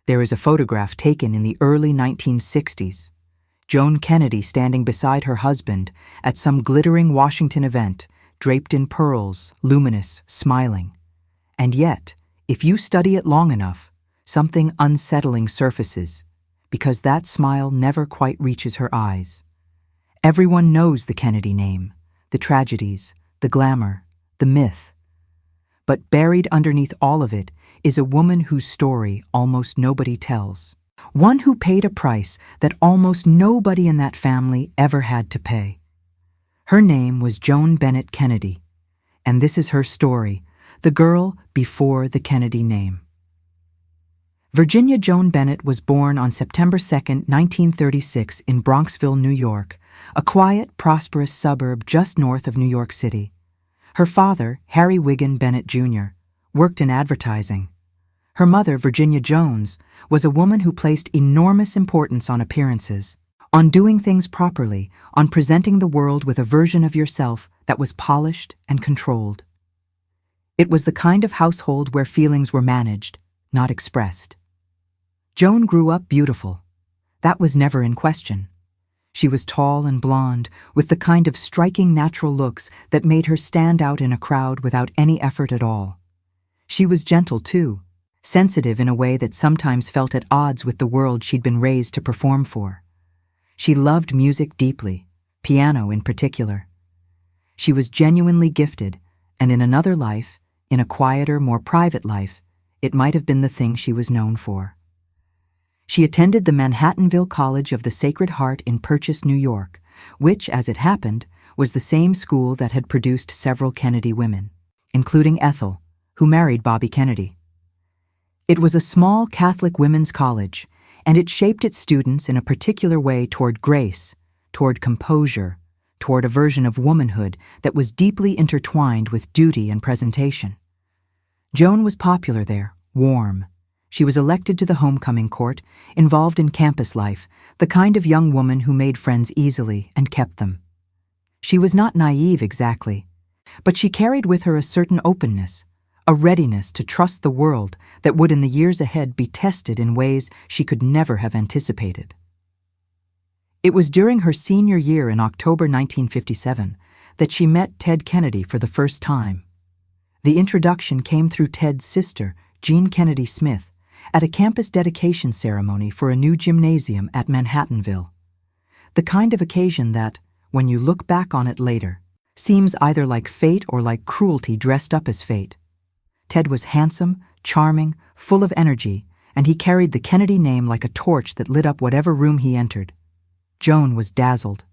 There is a photograph taken in the early 1960s. Joan Kennedy standing beside her husband at some glittering Washington event, draped in pearls, luminous, smiling. And yet, if you study it long enough, something unsettling surfaces, because that smile never quite reaches her eyes. Everyone knows the Kennedy name, the tragedies, the glamour, the myth. But buried underneath all of it is a woman whose story almost nobody tells. One who paid a price that almost nobody in that family ever had to pay. Her name was Joan Bennett Kennedy, and this is her story, the girl before the Kennedy name. Virginia Joan Bennett was born on September 2, 1936 in Bronxville, New York, a quiet, prosperous suburb just north of New York City. Her father, Harry Wiggin Bennett Jr., worked in advertising. Her mother, Virginia Jones, was a woman who placed enormous importance on appearances, on doing things properly, on presenting the world with a version of yourself that was polished and controlled. It was the kind of household where feelings were managed, not expressed. Joan grew up beautiful. That was never in question. She was tall and blonde, with the kind of striking natural looks that made her stand out in a crowd without any effort at all. She was gentle, too, sensitive in a way that sometimes felt at odds with the world she'd been raised to perform for. She loved music deeply, piano in particular. She was genuinely gifted, and in another life, in a quieter, more private life, it might have been the thing she was known for. She attended the Manhattanville College of the Sacred Heart in Purchase, New York, which, as it happened, was the same school that had produced several Kennedy women, including Ethel, who married Bobby Kennedy. It was a small Catholic women's college, and it shaped its students in a particular way toward grace, toward composure, toward a version of womanhood that was deeply intertwined with duty and presentation. Joan was popular there, warm. She was elected to the homecoming court, involved in campus life, the kind of young woman who made friends easily and kept them. She was not naive exactly, but she carried with her a certain openness, a readiness to trust the world that would in the years ahead be tested in ways she could never have anticipated. It was during her senior year in October 1957 that she met Ted Kennedy for the first time. The introduction came through Ted's sister, Jean Kennedy Smith, at a campus dedication ceremony for a new gymnasium at Manhattanville. The kind of occasion that, when you look back on it later, seems either like fate or like cruelty dressed up as fate. Ted was handsome, charming, full of energy, and he carried the Kennedy name like a torch that lit up whatever room he entered. Joan was dazzled.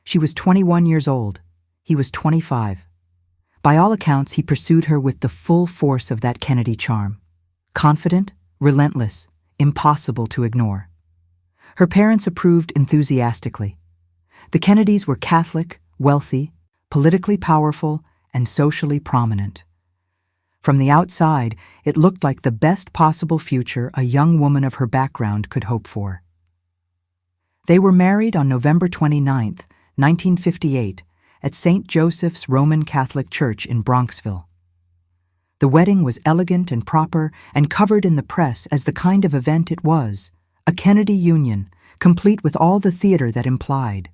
She was 21 years old. He was 25. By all accounts, he pursued her with the full force of that Kennedy charm. Confident, relentless, impossible to ignore. Her parents approved enthusiastically. The Kennedys were Catholic, wealthy, politically powerful, and socially prominent. From the outside, it looked like the best possible future a young woman of her background could hope for. They were married on November 29, 1958, at St. Joseph's Roman Catholic Church in Bronxville. The wedding was elegant and proper and covered in the press as the kind of event it was, a Kennedy union, complete with all the theater that implied.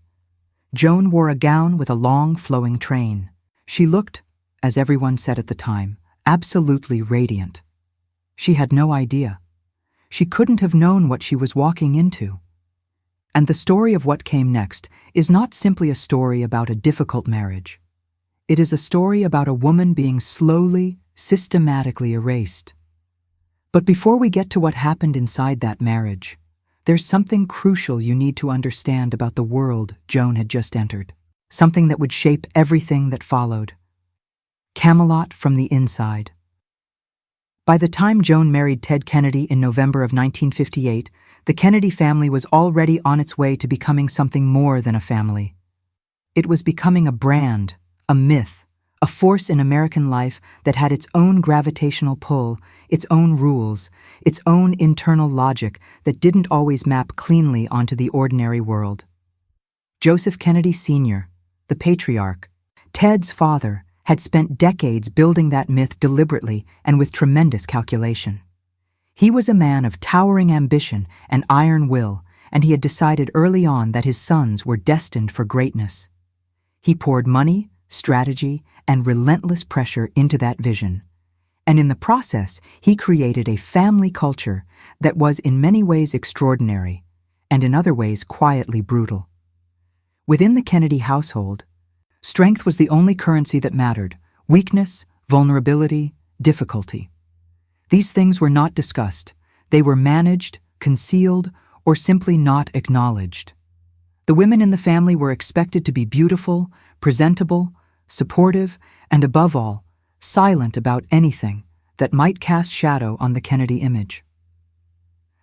Joan wore a gown with a long, flowing train. She looked, as everyone said at the time, absolutely radiant. She had no idea. She couldn't have known what she was walking into. And the story of what came next is not simply a story about a difficult marriage. It is a story about a woman being slowly, systematically erased. But before we get to what happened inside that marriage, there's something crucial you need to understand about the world Joan had just entered, something that would shape everything that followed. Camelot from the inside. By the time Joan married Ted Kennedy in November of 1958, the Kennedy family was already on its way to becoming something more than a family. It was becoming a brand, a myth, a force in American life that had its own gravitational pull, its own rules, its own internal logic that didn't always map cleanly onto the ordinary world. Joseph Kennedy Sr., the patriarch, Ted's father, had spent decades building that myth deliberately and with tremendous calculation. He was a man of towering ambition and iron will, and he had decided early on that his sons were destined for greatness. He poured money, strategy, and relentless pressure into that vision. And in the process, he created a family culture that was in many ways extraordinary, and in other ways quietly brutal. Within the Kennedy household, strength was the only currency that mattered. Weakness, vulnerability, difficulty. These things were not discussed. They were managed, concealed, or simply not acknowledged. The women in the family were expected to be beautiful, presentable, supportive, and above all, silent about anything that might cast shadow on the Kennedy image.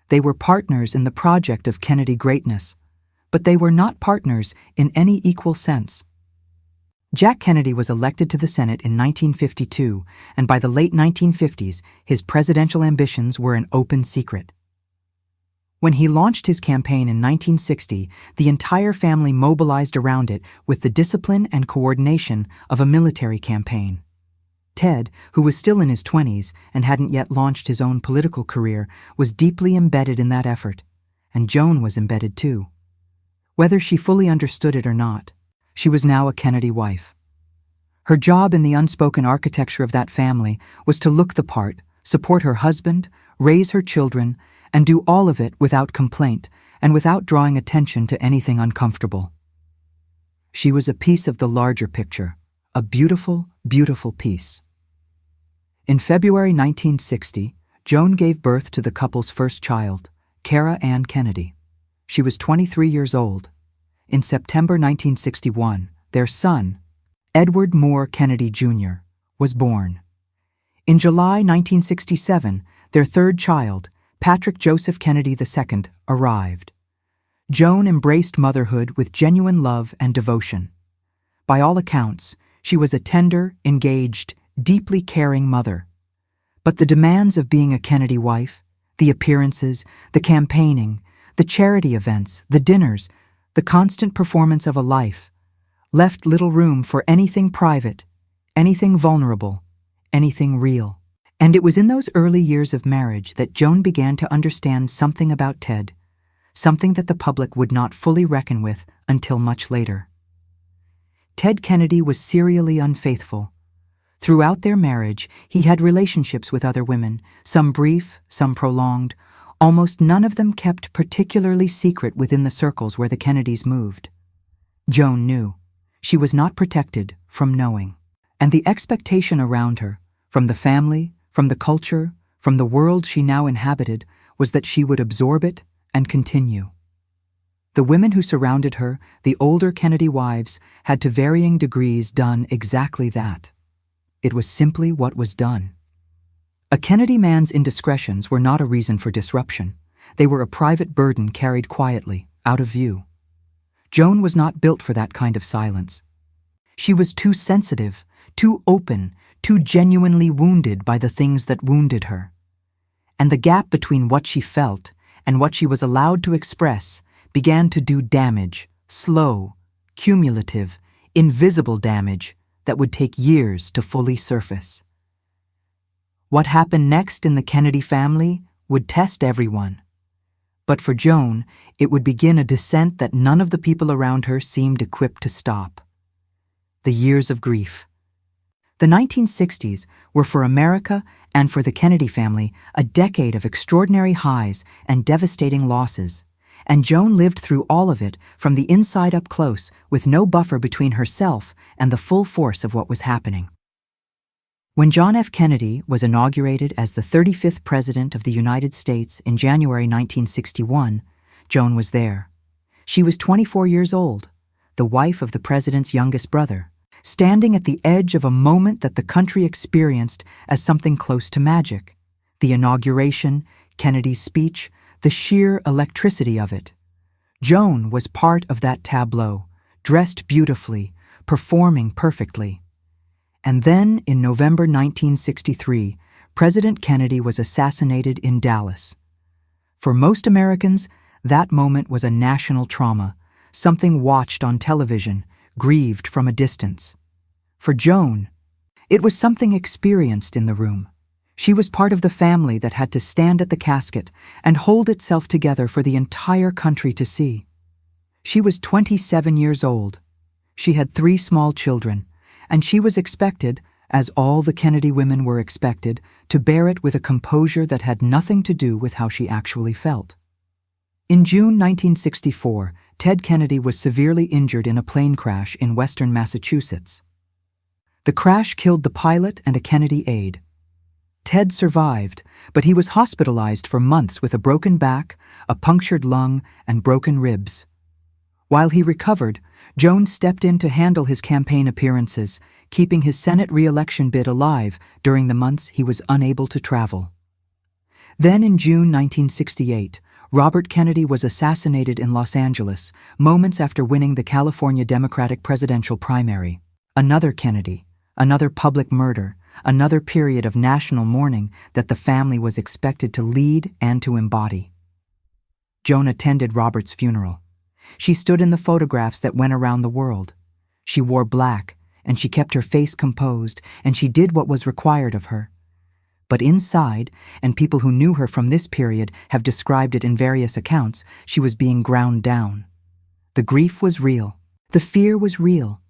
They were partners in the project of Kennedy greatness, but they were not partners in any equal sense. Jack Kennedy was elected to the Senate in 1952, and by the late 1950s, his presidential ambitions were an open secret. When he launched his campaign in 1960, the entire family mobilized around it with the discipline and coordination of a military campaign. Ted, who was still in his 20s and hadn't yet launched his own political career, was deeply embedded in that effort, and Joan was embedded too. Whether she fully understood it or not, she was now a Kennedy wife. Her job in the unspoken architecture of that family was to look the part, support her husband, raise her children, and do all of it without complaint and without drawing attention to anything uncomfortable. She was a piece of the larger picture, a beautiful, beautiful piece. In February 1960, Joan gave birth to the couple's first child, Cara Ann Kennedy. She was 23 years old. In September 1961, their son, Edward Moore Kennedy Jr., was born. In July 1967, their third child, Patrick Joseph Kennedy II, arrived. Joan embraced motherhood with genuine love and devotion. By all accounts, she was a tender, engaged, deeply caring mother. But the demands of being a Kennedy wife, the appearances, the campaigning, the charity events, the dinners, the constant performance of a life, left little room for anything private, anything vulnerable, anything real. And it was in those early years of marriage that Joan began to understand something about Ted, something that the public would not fully reckon with until much later. Ted Kennedy was serially unfaithful. Throughout their marriage, he had relationships with other women, some brief, some prolonged. Almost none of them kept particularly secret within the circles where the Kennedys moved. Joan knew. She was not protected from knowing. And the expectation around her, from the family, from the culture, from the world she now inhabited, was that she would absorb it and continue. The women who surrounded her, the older Kennedy wives, had to varying degrees done exactly that. It was simply what was done. A Kennedy man's indiscretions were not a reason for disruption. They were a private burden carried quietly, out of view. Joan was not built for that kind of silence. She was too sensitive, too open, too genuinely wounded by the things that wounded her. And the gap between what she felt and what she was allowed to express began to do damage, slow, cumulative, invisible damage that would take years to fully surface. What happened next in the Kennedy family would test everyone. But for Joan, it would begin a descent that none of the people around her seemed equipped to stop. The years of grief. The 1960s were for America and for the Kennedy family a decade of extraordinary highs and devastating losses, and Joan lived through all of it from the inside up close with no buffer between herself and the full force of what was happening. When John F. Kennedy was inaugurated as the 35th President of the United States in January 1961, Joan was there. She was 24 years old, the wife of the president's youngest brother, standing at the edge of a moment that the country experienced as something close to magic. The inauguration, Kennedy's speech, the sheer electricity of it. Joan was part of that tableau, dressed beautifully, performing perfectly. And then, in November 1963, President Kennedy was assassinated in Dallas. For most Americans, that moment was a national trauma, something watched on television, grieved from a distance. For Joan, it was something experienced in the room. She was part of the family that had to stand at the casket and hold itself together for the entire country to see. She was 27 years old. She had 3 small children, and she was expected, as all the Kennedy women were expected, to bear it with a composure that had nothing to do with how she actually felt. In June 1964, Ted Kennedy was severely injured in a plane crash in western Massachusetts. The crash killed the pilot and a Kennedy aide. Ted survived, but he was hospitalized for months with a broken back, a punctured lung, and broken ribs. While he recovered, Joan stepped in to handle his campaign appearances, keeping his Senate re-election bid alive during the months he was unable to travel. Then in June 1968, Robert Kennedy was assassinated in Los Angeles, moments after winning the California Democratic presidential primary. Another Kennedy, another public murder, another period of national mourning that the family was expected to lead and to embody. Joan attended Robert's funeral. She stood in the photographs that went around the world. She wore black, and she kept her face composed, and she did what was required of her. But inside, and people who knew her from this period have described it in various accounts, she was being ground down. The grief was real. The fear was real.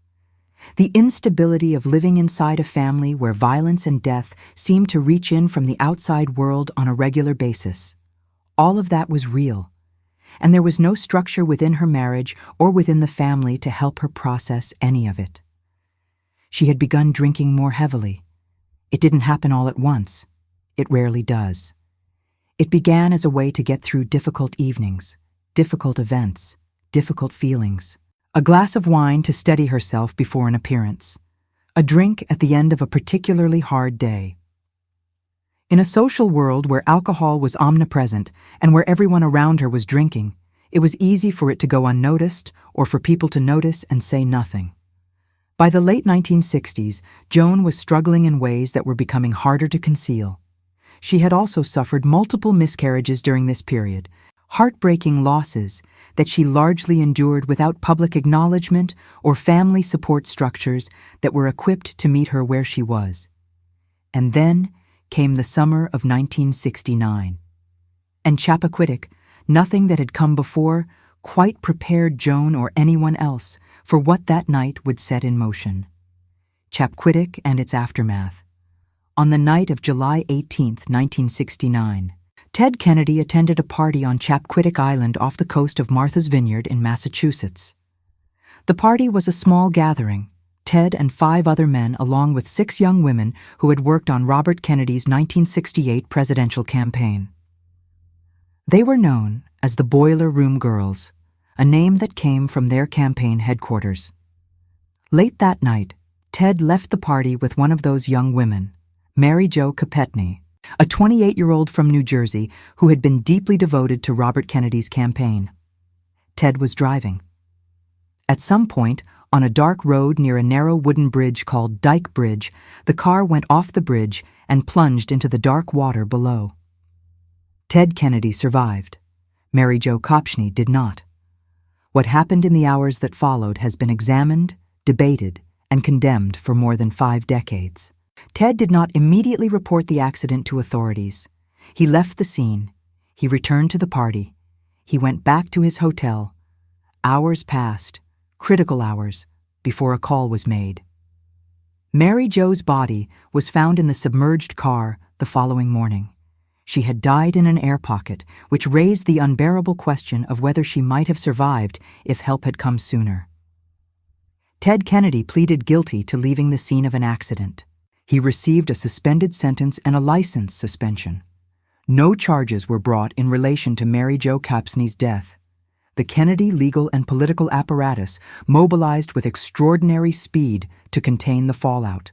The instability of living inside a family where violence and death seemed to reach in from the outside world on a regular basis. All of that was real. And there was no structure within her marriage or within the family to help her process any of it. She had begun drinking more heavily. It didn't happen all at once. It rarely does. It began as a way to get through difficult evenings, difficult events, difficult feelings. A glass of wine to steady herself before an appearance. A drink at the end of a particularly hard day. In a social world where alcohol was omnipresent and where everyone around her was drinking, it was easy for it to go unnoticed or for people to notice and say nothing. By the late 1960s, Joan was struggling in ways that were becoming harder to conceal. She had also suffered multiple miscarriages during this period, heartbreaking losses that she largely endured without public acknowledgement or family support structures that were equipped to meet her where she was. And then came the summer of 1969. And Chappaquiddick, nothing that had come before, quite prepared Joan or anyone else for what that night would set in motion. Chappaquiddick and its aftermath. On the night of July 18, 1969, Ted Kennedy attended a party on Chappaquiddick Island off the coast of Martha's Vineyard in Massachusetts. The party was a small gathering, Ted and 5 other men along with 6 young women who had worked on Robert Kennedy's 1968 presidential campaign. They were known as the Boiler Room Girls, a name that came from their campaign headquarters. Late that night, Ted left the party with one of those young women, Mary Jo Capetney, a 28-year-old from New Jersey who had been deeply devoted to Robert Kennedy's campaign. Ted was driving. At some point, on a dark road near a narrow wooden bridge called Dyke Bridge, the car went off the bridge and plunged into the dark water below. Ted Kennedy survived. Mary Jo Capetney did not. What happened in the hours that followed has been examined, debated, and condemned for more than 5 decades. Ted did not immediately report the accident to authorities. He left the scene. He returned to the party. He went back to his hotel. Hours passed, critical hours, before a call was made. Mary Jo's body was found in the submerged car the following morning. She had died in an air pocket, which raised the unbearable question of whether she might have survived if help had come sooner. Ted Kennedy pleaded guilty to leaving the scene of an accident. He received a suspended sentence and a license suspension. No charges were brought in relation to Mary Jo Capetney's death. The Kennedy legal and political apparatus mobilized with extraordinary speed to contain the fallout.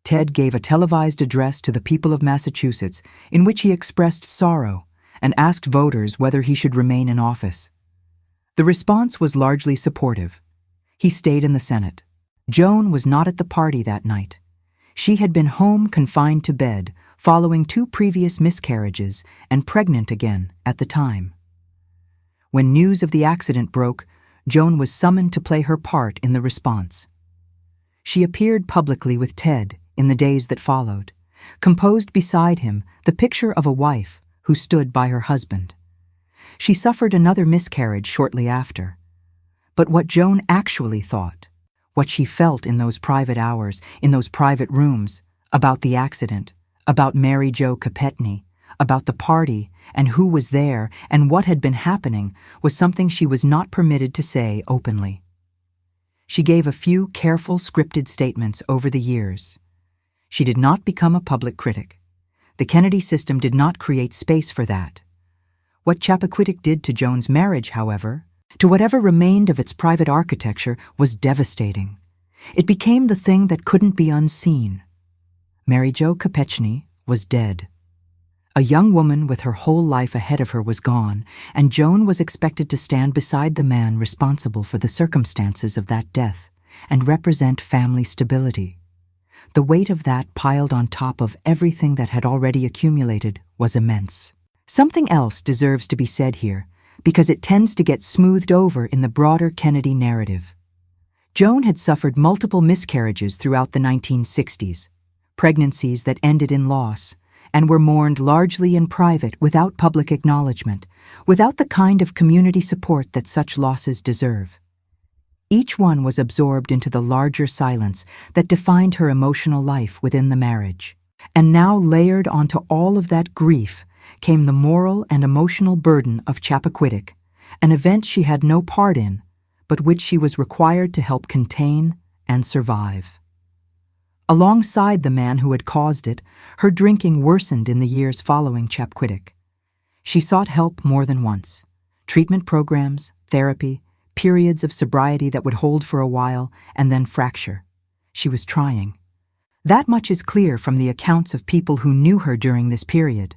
Ted gave a televised address to the people of Massachusetts in which he expressed sorrow and asked voters whether he should remain in office. The response was largely supportive. He stayed in the Senate. Joan was not at the party that night. She had been home confined to bed following 2 previous miscarriages and pregnant again at the time. When news of the accident broke, Joan was summoned to play her part in the response. She appeared publicly with Ted in the days that followed, Composed beside him, the picture of a wife who stood by her husband. She suffered another miscarriage shortly after. But what Joan actually thought, what she felt in those private hours, in those private rooms, about the accident, about Mary Jo Chappaquiddick, about the party, and who was there, and what had been happening, was something she was not permitted to say openly. She gave a few careful, scripted statements over the years. She did not become a public critic. The Kennedy system did not create space for that. What Chappaquiddick did to Joan's marriage, however, to whatever remained of its private architecture, was devastating. It became the thing that couldn't be unseen. Mary Jo Chappaquiddick was dead. A young woman with her whole life ahead of her was gone, and Joan was expected to stand beside the man responsible for the circumstances of that death and represent family stability. The weight of that, piled on top of everything that had already accumulated, was immense. Something else deserves to be said here, because it tends to get smoothed over in the broader Kennedy narrative. Joan had suffered multiple miscarriages throughout the 1960s, pregnancies that ended in loss, and were mourned largely in private without public acknowledgement, without the kind of community support that such losses deserve. Each one was absorbed into the larger silence that defined her emotional life within the marriage. And now, layered onto all of that grief, came the moral and emotional burden of Chappaquiddick, an event she had no part in, but which she was required to help contain and survive. Alongside the man who had caused it, her drinking worsened in the years following Chappaquiddick. She sought help more than once. Treatment programs, therapy, periods of sobriety that would hold for a while and then fracture. She was trying. That much is clear from the accounts of people who knew her during this period.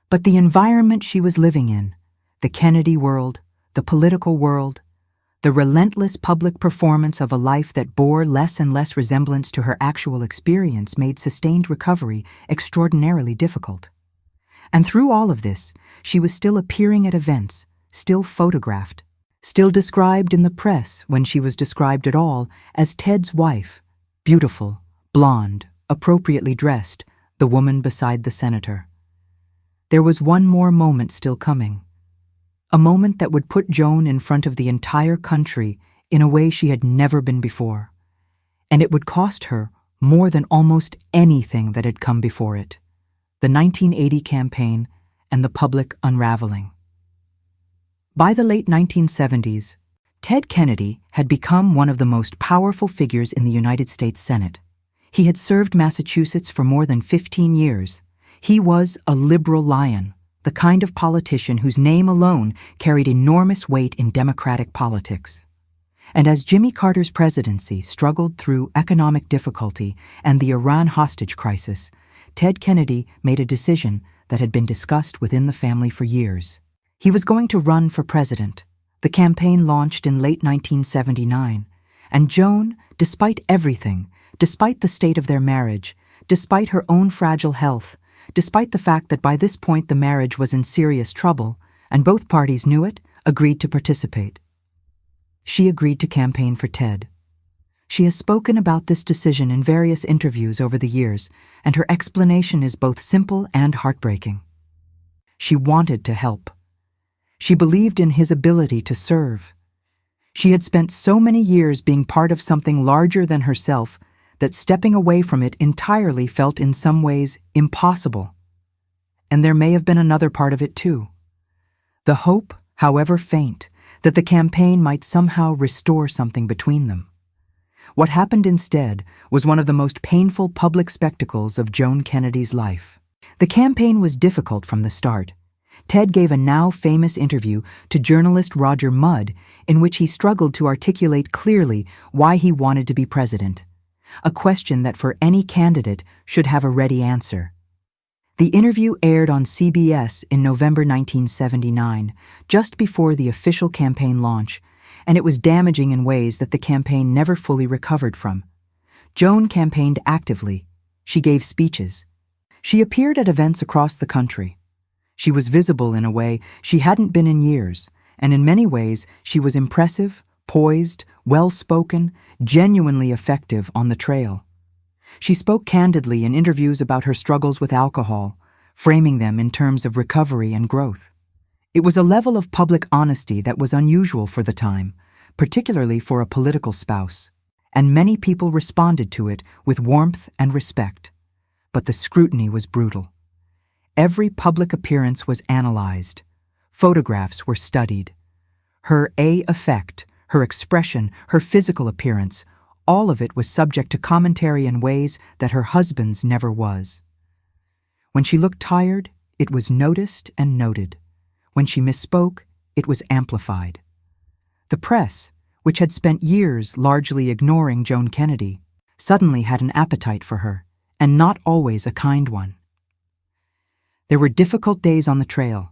But the environment she was living in, the Kennedy world, the political world, the relentless public performance of a life that bore less and less resemblance to her actual experience, made sustained recovery extraordinarily difficult. And through all of this, she was still appearing at events, still photographed, still described in the press, when she was described at all, as Ted's wife, beautiful, blonde, appropriately dressed, the woman beside the senator. There was one more moment still coming. A moment that would put Joan in front of the entire country in a way she had never been before. And it would cost her more than almost anything that had come before it: the 1980 campaign and the public unraveling. By the late 1970s, Ted Kennedy had become one of the most powerful figures in the United States Senate. He had served Massachusetts for more than 15 years. He was a liberal lion, the kind of politician whose name alone carried enormous weight in Democratic politics. And as Jimmy Carter's presidency struggled through economic difficulty and the Iran hostage crisis, Ted Kennedy made a decision that had been discussed within the family for years. He was going to run for president. The campaign launched in late 1979, and Joan, despite everything, despite the state of their marriage, despite her own fragile health, despite the fact that by this point the marriage was in serious trouble, and both parties knew it, agreed to participate. She agreed to campaign for Ted. She has spoken about this decision in various interviews over the years, and her explanation is both simple and heartbreaking. She wanted to help. She believed in his ability to serve. She had spent so many years being part of something larger than herself that stepping away from it entirely felt in some ways impossible. And there may have been another part of it too. The hope, however faint, that the campaign might somehow restore something between them. What happened instead was one of the most painful public spectacles of Joan Kennedy's life. The campaign was difficult from the start. Ted gave a now famous interview to journalist Roger Mudd in which he struggled to articulate clearly why he wanted to be president, a question that for any candidate should have a ready answer. The interview aired on CBS in November 1979, just before the official campaign launch, and it was damaging in ways that the campaign never fully recovered from. Joan campaigned actively. She gave speeches. She appeared at events across the country. She was visible in a way she hadn't been in years, and in many ways she was impressive, poised, well-spoken, genuinely effective on the trail. She spoke candidly in interviews about her struggles with alcohol, framing them in terms of recovery and growth. It was a level of public honesty that was unusual for the time, particularly for a political spouse, and many people responded to it with warmth and respect. But the scrutiny was brutal. Every public appearance was analyzed. Photographs were studied. Her effect, her expression, her physical appearance, all of it was subject to commentary in ways that her husband's never was. When she looked tired, it was noticed and noted. When she misspoke, it was amplified. The press, which had spent years largely ignoring Joan Kennedy, suddenly had an appetite for her, and not always a kind one. There were difficult days on the trail.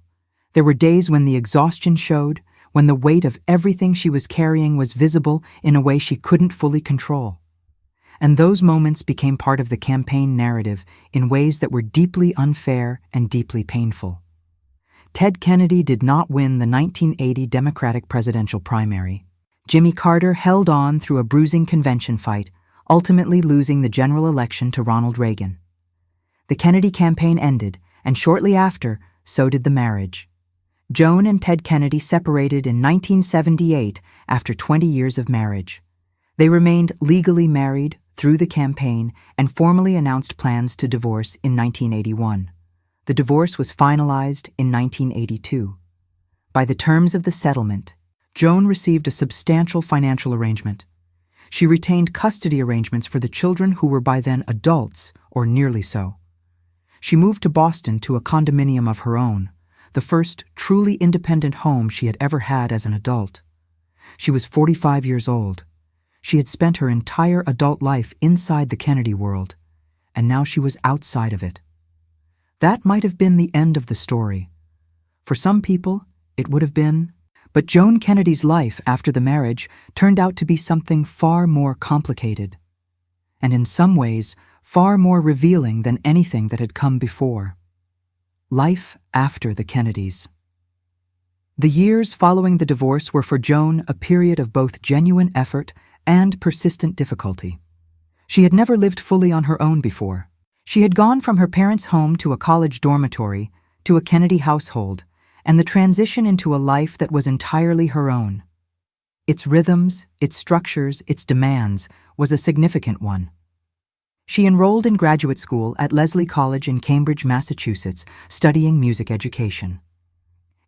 There were days when the exhaustion showed, when the weight of everything she was carrying was visible in a way she couldn't fully control. And those moments became part of the campaign narrative in ways that were deeply unfair and deeply painful. Ted Kennedy did not win the 1980 Democratic presidential primary. Jimmy Carter held on through a bruising convention fight, ultimately losing the general election to Ronald Reagan. The Kennedy campaign ended, and shortly after, so did the marriage. Joan and Ted Kennedy separated in 1978 after 20 years of marriage. They remained legally married through the campaign and formally announced plans to divorce in 1981. The divorce was finalized in 1982. By the terms of the settlement, Joan received a substantial financial arrangement. She retained custody arrangements for the children who were by then adults, or nearly so. She moved to Boston to a condominium of her own, the first truly independent home she had ever had as an adult. She was 45 years old. She had spent her entire adult life inside the Kennedy world, and now she was outside of it. That might have been the end of the story. For some people, it would have been, but Joan Kennedy's life after the marriage turned out to be something far more complicated, and in some ways, far more revealing than anything that had come before. Life after the Kennedys. The years following the divorce were for Joan a period of both genuine effort and persistent difficulty. She had never lived fully on her own before. She had gone from her parents' home to a college dormitory to a Kennedy household, and the transition into a life that was entirely her own. Its rhythms, its structures, its demands was a significant one. She enrolled in graduate school at Lesley College in Cambridge, Massachusetts, studying music education.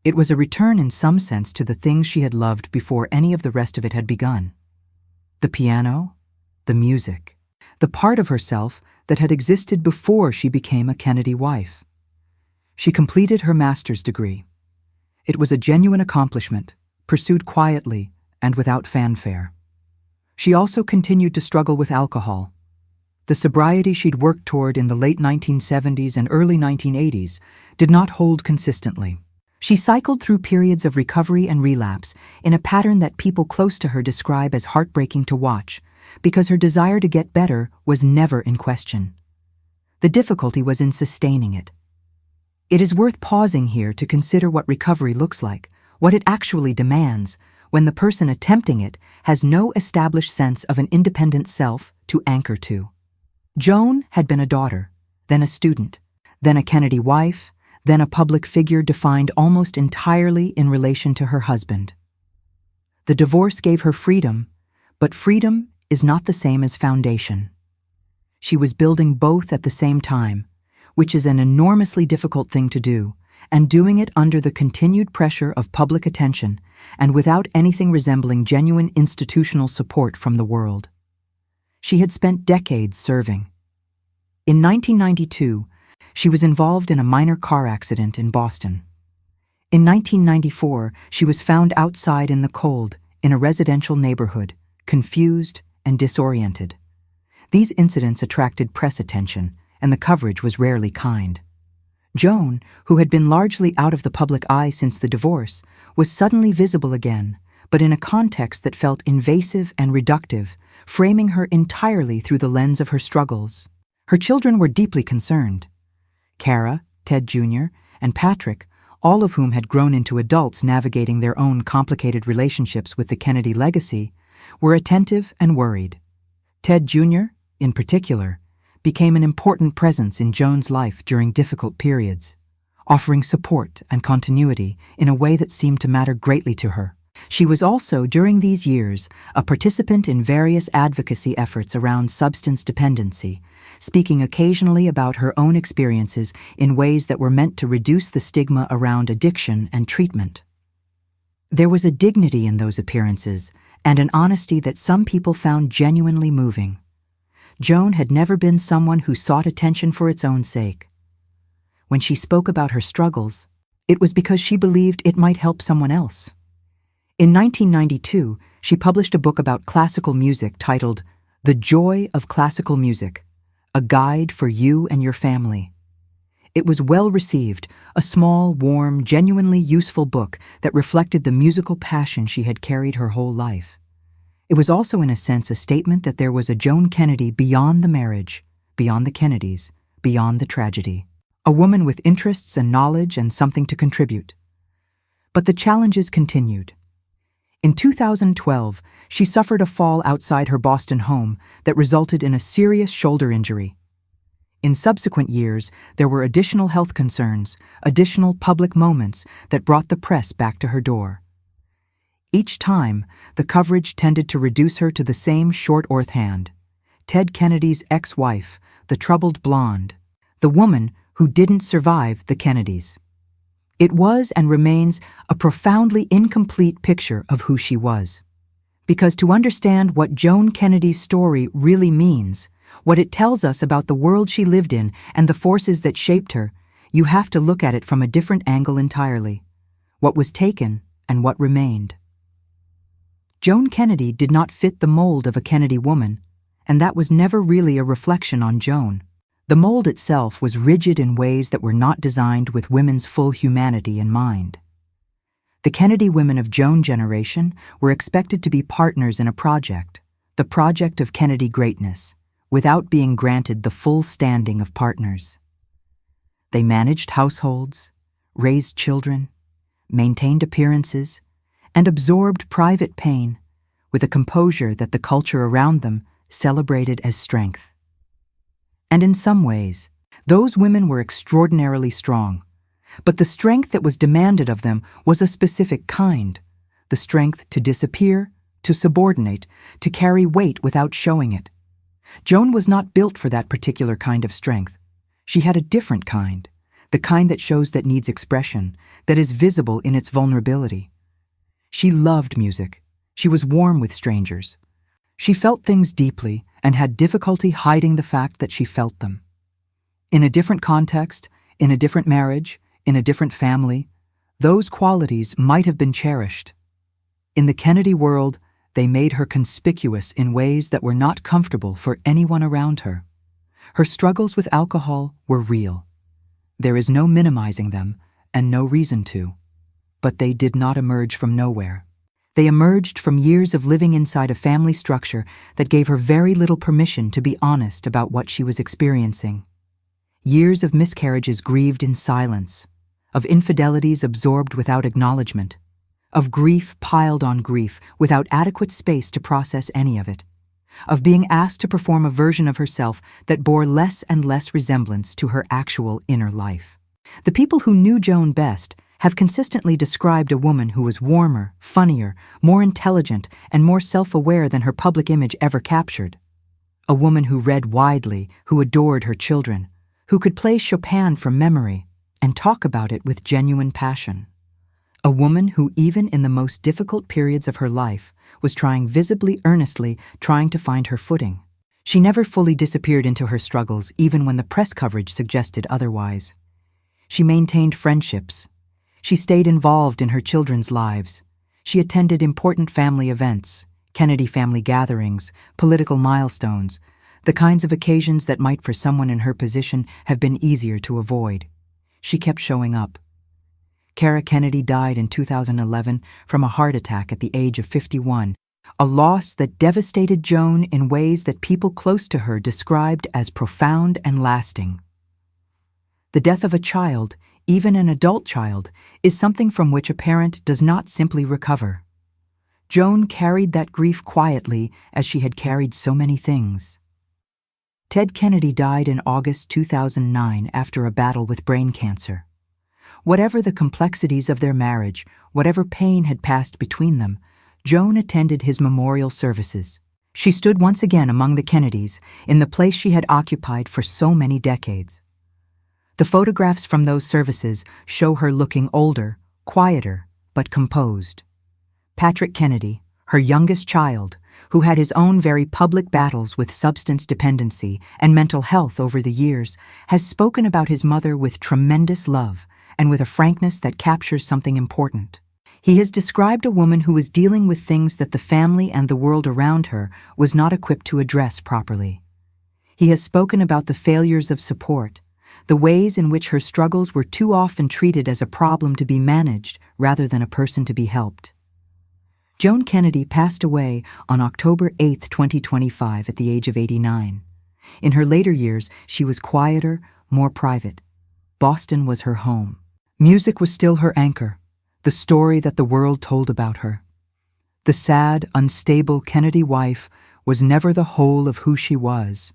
It was a return in some sense to the things she had loved before any of the rest of it had begun. The piano, the music, the part of herself that had existed before she became a Kennedy wife. She completed her master's degree. It was a genuine accomplishment, pursued quietly and without fanfare. She also continued to struggle with alcohol. The sobriety she'd worked toward in the late 1970s and early 1980s did not hold consistently. She cycled through periods of recovery and relapse in a pattern that people close to her describe as heartbreaking to watch, because her desire to get better was never in question. The difficulty was in sustaining it. It is worth pausing here to consider what recovery looks like, what it actually demands, when the person attempting it has no established sense of an independent self to anchor to. Joan had been a daughter, then a student, then a Kennedy wife, then a public figure defined almost entirely in relation to her husband. The divorce gave her freedom, but freedom is not the same as foundation. She was building both at the same time, which is an enormously difficult thing to do, and doing it under the continued pressure of public attention and without anything resembling genuine institutional support from the world. She had spent decades serving. In 1992, she was involved in a minor car accident in Boston. In 1994, she was found outside in the cold in a residential neighborhood, confused and disoriented. These incidents attracted press attention, and the coverage was rarely kind. Joan, who had been largely out of the public eye since the divorce, was suddenly visible again, but in a context that felt invasive and reductive, framing her entirely through the lens of her struggles. Her children were deeply concerned. Kara, Ted Jr., and Patrick, all of whom had grown into adults navigating their own complicated relationships with the Kennedy legacy, were attentive and worried. Ted Jr., in particular, became an important presence in Joan's life during difficult periods, offering support and continuity in a way that seemed to matter greatly to her. She was also, during these years, a participant in various advocacy efforts around substance dependency, speaking occasionally about her own experiences in ways that were meant to reduce the stigma around addiction and treatment. There was a dignity in those appearances and an honesty that some people found genuinely moving. Joan had never been someone who sought attention for its own sake. When she spoke about her struggles, it was because she believed it might help someone else. In 1992, she published a book about classical music titled The Joy of Classical Music, a guide for you and your family. It was well received, a small, warm, genuinely useful book that reflected the musical passion she had carried her whole life. It was also, in a sense, a statement that there was a Joan Kennedy beyond the marriage, beyond the Kennedys, beyond the tragedy. A woman with interests and knowledge and something to contribute. But the challenges continued. In 2012, she suffered a fall outside her Boston home that resulted in a serious shoulder injury. In subsequent years, there were additional health concerns, additional public moments that brought the press back to her door. Each time, the coverage tended to reduce her to the same short hand, Ted Kennedy's ex-wife, the troubled blonde, the woman who didn't survive the Kennedys. It was and remains a profoundly incomplete picture of who she was. Because to understand what Joan Kennedy's story really means, what it tells us about the world she lived in and the forces that shaped her, you have to look at it from a different angle entirely. What was taken and what remained. Joan Kennedy did not fit the mold of a Kennedy woman, and that was never really a reflection on Joan. The mold itself was rigid in ways that were not designed with women's full humanity in mind. The Kennedy women of Joan's generation were expected to be partners in a project, the project of Kennedy greatness, without being granted the full standing of partners. They managed households, raised children, maintained appearances, and absorbed private pain with a composure that the culture around them celebrated as strength. And in some ways, those women were extraordinarily strong, but the strength that was demanded of them was a specific kind, the strength to disappear, to subordinate, to carry weight without showing it. Joan was not built for that particular kind of strength. She had a different kind, the kind that shows, that needs expression, that is visible in its vulnerability. She loved music. She was warm with strangers. She felt things deeply and had difficulty hiding the fact that she felt them. In a different context, in a different marriage, in a different family, those qualities might have been cherished. In the Kennedy world, they made her conspicuous in ways that were not comfortable for anyone around her. Her struggles with alcohol were real. There is no minimizing them, and no reason to. But they did not emerge from nowhere. They emerged from years of living inside a family structure that gave her very little permission to be honest about what she was experiencing. Years of miscarriages grieved in silence, of infidelities absorbed without acknowledgement, of grief piled on grief without adequate space to process any of it, of being asked to perform a version of herself that bore less and less resemblance to her actual inner life. The people who knew Joan best have consistently described a woman who was warmer, funnier, more intelligent, and more self-aware than her public image ever captured. A woman who read widely, who adored her children, who could play Chopin from memory and talk about it with genuine passion. A woman who, even in the most difficult periods of her life, was trying visibly, earnestly, trying to find her footing. She never fully disappeared into her struggles, even when the press coverage suggested otherwise. She maintained friendships. She stayed involved in her children's lives. She attended important family events, Kennedy family gatherings, political milestones, the kinds of occasions that might, for someone in her position, have been easier to avoid. She kept showing up. Cara Kennedy died in 2011 from a heart attack at the age of 51, a loss that devastated Joan in ways that people close to her described as profound and lasting. The death of a child, even an adult child, is something from which a parent does not simply recover. Joan carried that grief quietly as she had carried so many things. Ted Kennedy died in August 2009 after a battle with brain cancer. Whatever the complexities of their marriage, whatever pain had passed between them, Joan attended his memorial services. She stood once again among the Kennedys, in the place she had occupied for so many decades. The photographs from those services show her looking older, quieter, but composed. Patrick Kennedy, her youngest child, who had his own very public battles with substance dependency and mental health over the years, has spoken about his mother with tremendous love and with a frankness that captures something important. He has described a woman who was dealing with things that the family and the world around her was not equipped to address properly. He has spoken about the failures of support, the ways in which her struggles were too often treated as a problem to be managed rather than a person to be helped. Joan Kennedy passed away on October 8, 2025, at the age of 89. In her later years, she was quieter, more private. Boston was her home. Music was still her anchor, the story that the world told about her. The sad, unstable Kennedy wife was never the whole of who she was.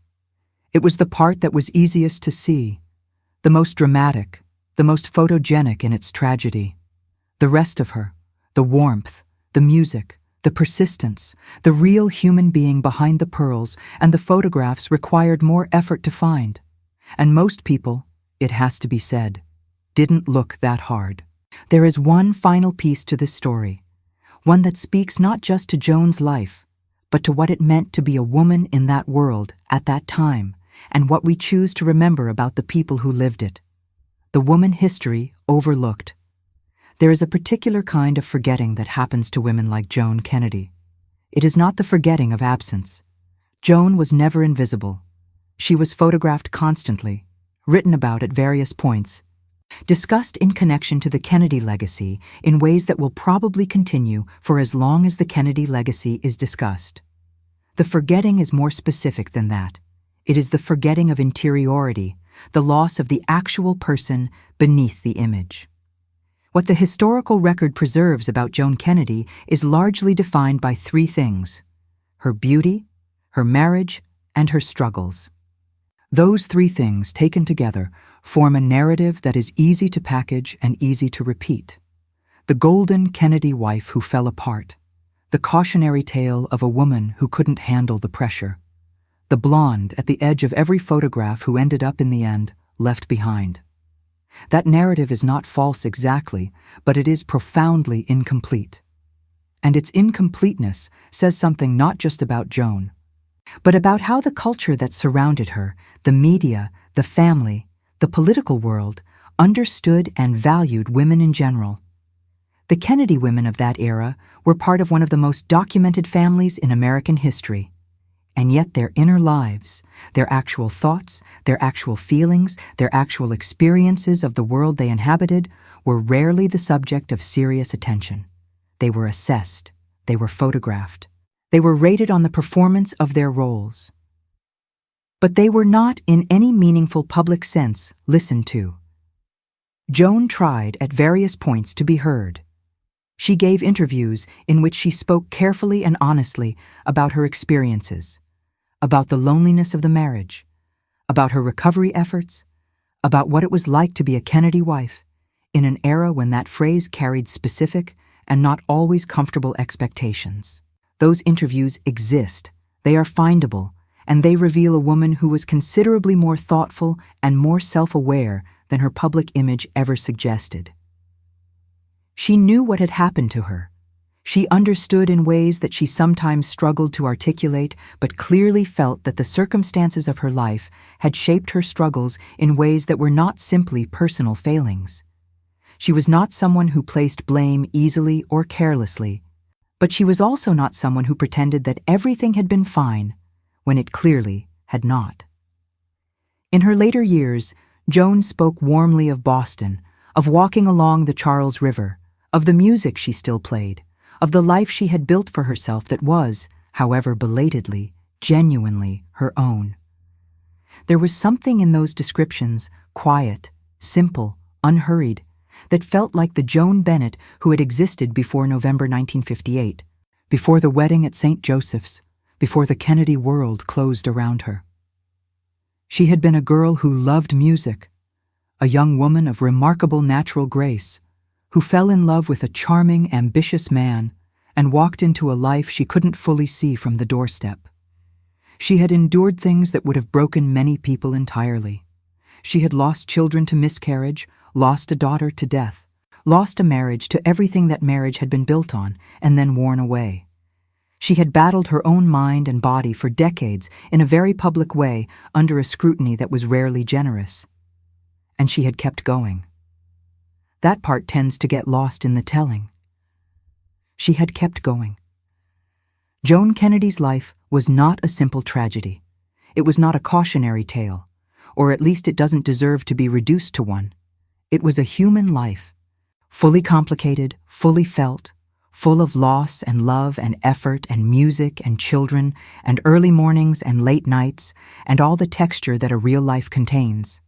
It was the part that was easiest to see, the most dramatic, the most photogenic in its tragedy. The rest of her, the warmth, the music, the persistence, the real human being behind the pearls and the photographs required more effort to find. And most people, it has to be said, didn't look that hard. There is one final piece to this story, one that speaks not just to Joan's life, but to what it meant to be a woman in that world at that time, and what we choose to remember about the people who lived it. The woman history overlooked. There is a particular kind of forgetting that happens to women like Joan Kennedy. It is not the forgetting of absence. Joan was never invisible. She was photographed constantly, written about at various points, discussed in connection to the Kennedy legacy in ways that will probably continue for as long as the Kennedy legacy is discussed. The forgetting is more specific than that. It is the forgetting of interiority, the loss of the actual person beneath the image. What the historical record preserves about Joan Kennedy is largely defined by three things: her beauty, her marriage, and her struggles. Those three things, taken together, form a narrative that is easy to package and easy to repeat. The golden Kennedy wife who fell apart, the cautionary tale of a woman who couldn't handle the pressure, the blonde at the edge of every photograph who ended up in the end left behind. That narrative is not false exactly, but it is profoundly incomplete. And its incompleteness says something not just about Joan, but about how the culture that surrounded her, the media, the family, the political world, understood and valued women in general. The Kennedy women of that era were part of one of the most documented families in American history. And yet their inner lives, their actual thoughts, their actual feelings, their actual experiences of the world they inhabited were rarely the subject of serious attention. They were assessed. They were photographed. They were rated on the performance of their roles. But they were not, in any meaningful public sense, listened to. Joan tried at various points to be heard. She gave interviews in which she spoke carefully and honestly about her experiences, about the loneliness of the marriage, about her recovery efforts, about what it was like to be a Kennedy wife in an era when that phrase carried specific and not always comfortable expectations. Those interviews exist, they are findable, and they reveal a woman who was considerably more thoughtful and more self-aware than her public image ever suggested. She knew what had happened to her. She understood in ways that she sometimes struggled to articulate, but clearly felt that the circumstances of her life had shaped her struggles in ways that were not simply personal failings. She was not someone who placed blame easily or carelessly, but she was also not someone who pretended that everything had been fine when it clearly had not. In her later years, Joan spoke warmly of Boston, of walking along the Charles River, of the music she still played, of the life she had built for herself that was, however belatedly, genuinely her own. There was something in those descriptions, quiet, simple, unhurried, that felt like the Joan Bennett who had existed before November 1958, before the wedding at St. Joseph's, before the Kennedy world closed around her. She had been a girl who loved music, a young woman of remarkable natural grace, who fell in love with a charming, ambitious man and walked into a life she couldn't fully see from the doorstep. She had endured things that would have broken many people entirely. She had lost children to miscarriage, lost a daughter to death, lost a marriage to everything that marriage had been built on, and then worn away. She had battled her own mind and body for decades in a very public way under a scrutiny that was rarely generous. And she had kept going. That part tends to get lost in the telling. She had kept going. Joan Kennedy's life was not a simple tragedy. It was not a cautionary tale, or at least it doesn't deserve to be reduced to one. It was a human life, fully complicated, fully felt, full of loss and love and effort and music and children and early mornings and late nights and all the texture that a real life contains.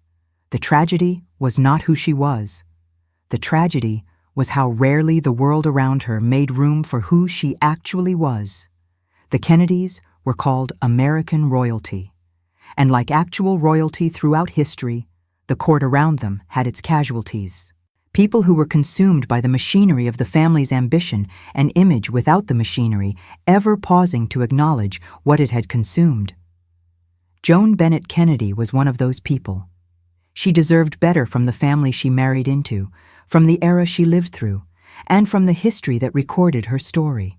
The tragedy was not who she was. The tragedy was how rarely the world around her made room for who she actually was. The Kennedys were called American royalty, and like actual royalty throughout history, the court around them had its casualties. People who were consumed by the machinery of the family's ambition and image without the machinery ever pausing to acknowledge what it had consumed. Joan Bennett Kennedy was one of those people. She deserved better from the family she married into, from the era she lived through, and from the history that recorded her story.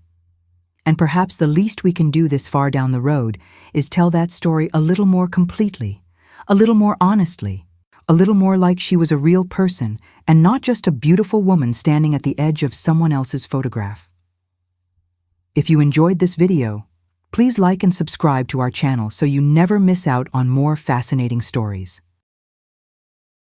And perhaps the least we can do this far down the road is tell that story a little more completely, a little more honestly, a little more like she was a real person and not just a beautiful woman standing at the edge of someone else's photograph. If you enjoyed this video, please like and subscribe to our channel so you never miss out on more fascinating stories.